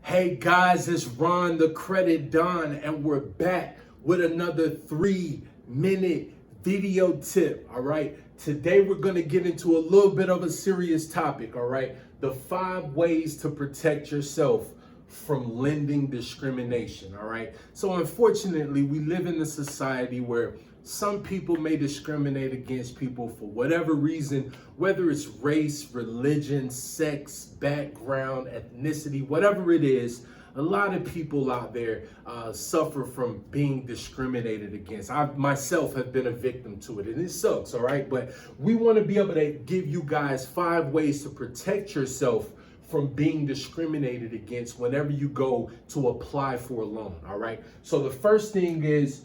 Hey guys, it's Ron the Credit Don, and we're back with another 3-minute video tip. All right, today we're going to get into a little bit of a serious topic. All right, the 5 ways to protect yourself from lending discrimination. All right, so unfortunately, we live in a society where some people may discriminate against people for whatever reason, whether it's race, religion, sex, background, ethnicity, whatever it is. A lot of people out there suffer from being discriminated against. I myself have been a victim to it, and it sucks, all right? But we want to be able to give you guys 5 ways to protect yourself from being discriminated against whenever you go to apply for a loan, all right? So the first thing is,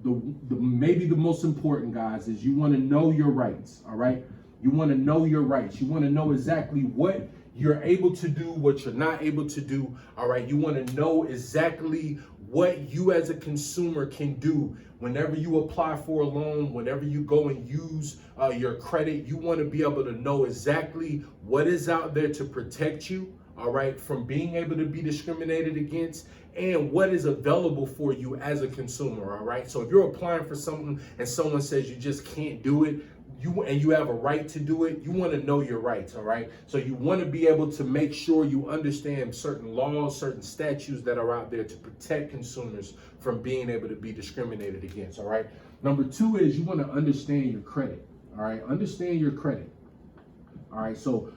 maybe the most important, guys, is you want to know your rights. All right, you want to know your rights. You want to know exactly what you're able to do, what you're not able to do. All right, you want to know exactly what you as a consumer can do whenever you apply for a loan, whenever you go and use your credit. You want to be able to know exactly what is out there to protect you, all right, from being able to be discriminated against, and what is available for you as a consumer. All right, so if you're applying for something and someone says you just can't do it, you have a right to do it, you want to know your rights. All right, so you want to be able to make sure you understand certain laws, certain statutes that are out there to protect consumers from being able to be discriminated against. All right, number 2 is you want to understand your credit. All right, understand your credit. All right, so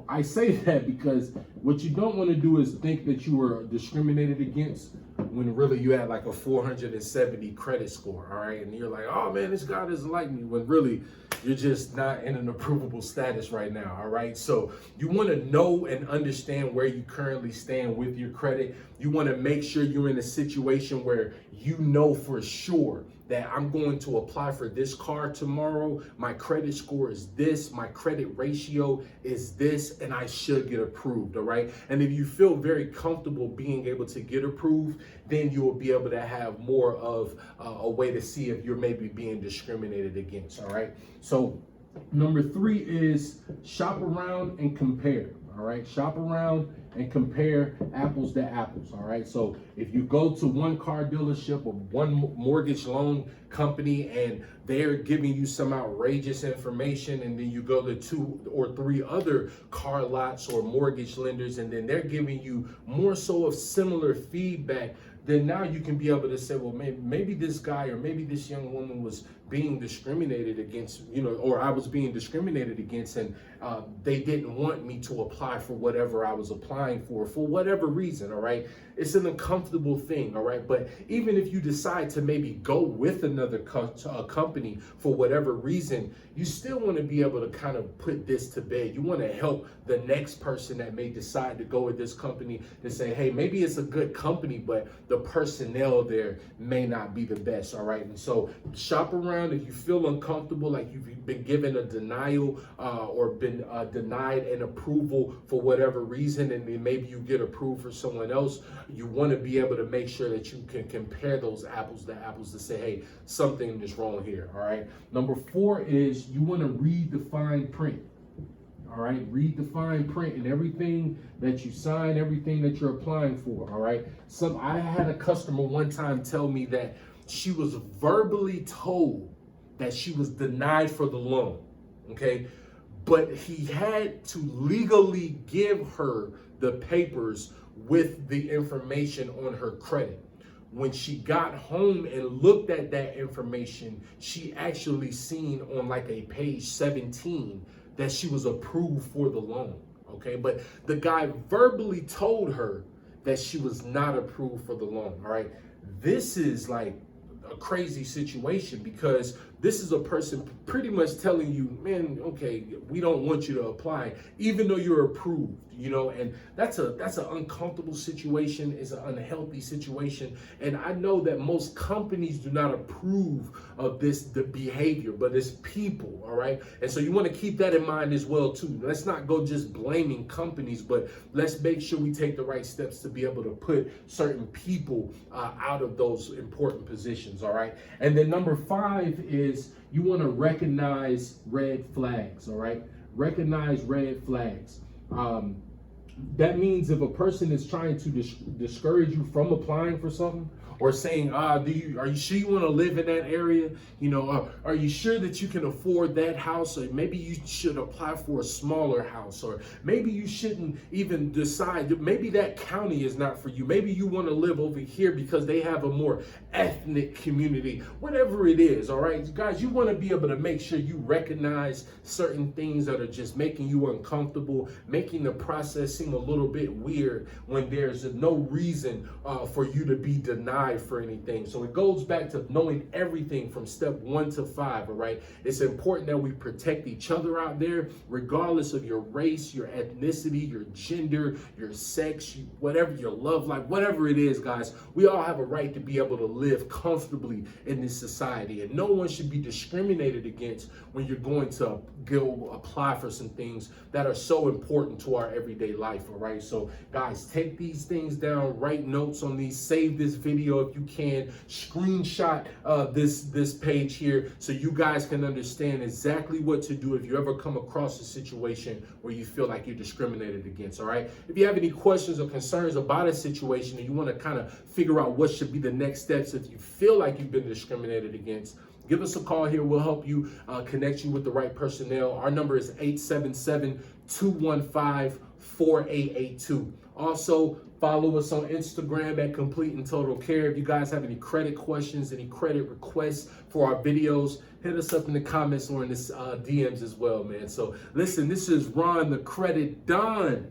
I say that because what you don't want to do is think that you were discriminated against when really you had like a 470 credit score, all right? And you're like, oh man, this guy doesn't like me, when really you're just not in an approvable status right now, all right? So you want to know and understand where you currently stand with your credit. You want to make sure you're in a situation where you know for sure that I'm going to apply for this car tomorrow. My credit score is this, my credit ratio is this, and I should get approved, all right? And if you feel very comfortable being able to get approved, then you will be able to have more of a way to see if you're maybe being discriminated against, all right? So number 3 is shop around and compare. All right, shop around and compare apples to apples. All right, so if you go to one car dealership or one mortgage loan company and they're giving you some outrageous information, and then you go to 2 or 3 other car lots or mortgage lenders and then they're giving you more so of similar feedback, then now you can be able to say, well, maybe this guy or maybe this young woman was being discriminated against, or I was being discriminated against, and they didn't want me to apply for whatever I was applying for whatever reason, all right? It's an uncomfortable thing, all right? But even if you decide to maybe go with another company for whatever reason, you still want to be able to kind of put this to bed. You want to help the next person that may decide to go with this company to say, hey, maybe it's a good company, but the personnel there may not be the best, all right? And so shop around. If you feel uncomfortable, like you've been given a denial or been denied an approval for whatever reason, and then maybe you get approved for someone else, you want to be able to make sure that you can compare those apples to say, hey, something is wrong here, all right? Number 4 is you want to read the fine print. All right, read the fine print and everything that you sign, everything that you're applying for, all right? I had a customer one time tell me that she was verbally told that she was denied for the loan, okay? But he had to legally give her the papers with the information on her credit. When she got home and looked at that information, she actually seen on like a page 17 that she was approved for the loan, okay? But the guy verbally told her that she was not approved for the loan, all right? This is like a crazy situation, because this is a person pretty much telling you, man, okay, we don't want you to apply, even though you're approved, and that's an uncomfortable situation. It's an unhealthy situation. And I know that most companies do not approve of the behavior, but it's people, all right? And so you want to keep that in mind as well, too. Let's not go just blaming companies, but let's make sure we take the right steps to be able to put certain people out of those important positions, all right? And then number 5 is you want to recognize red flags, all right? Recognize red flags. That means if a person is trying to discourage you from applying for something, or saying, are you sure you want to live in that area? You know, are you sure that you can afford that house? Or maybe you should apply for a smaller house, or maybe you shouldn't even decide. Maybe that county is not for you. Maybe you want to live over here because they have a more ethnic community. Whatever it is, all right, guys, you want to be able to make sure you recognize certain things that are just making you uncomfortable, making the process seem a little bit weird when there's no reason for you to be denied for anything. So it goes back to knowing everything from step 1 to 5, all right? It's important that we protect each other out there, regardless of your race, your ethnicity, your gender, your sex, whatever your love life, whatever it is, guys. We all have a right to be able to live comfortably in this society, and no one should be discriminated against when you're going to go apply for some things that are so important to our everyday life, all right? So guys, take these things down, write notes on these, save this video if you can, screenshot this page here so you guys can understand exactly what to do if you ever come across a situation where you feel like you're discriminated against, all right? If you have any questions or concerns about a situation and you want to kind of figure out what should be the next steps if you feel like you've been discriminated against, give us a call here. We'll help you connect you with the right personnel. Our number is 877-215-4882. Also, follow us on Instagram at Complete and Total Care. If you guys have any credit questions, any credit requests for our videos, hit us up in the comments or in the DMs as well, man. So listen, this is Ron the Credit Don.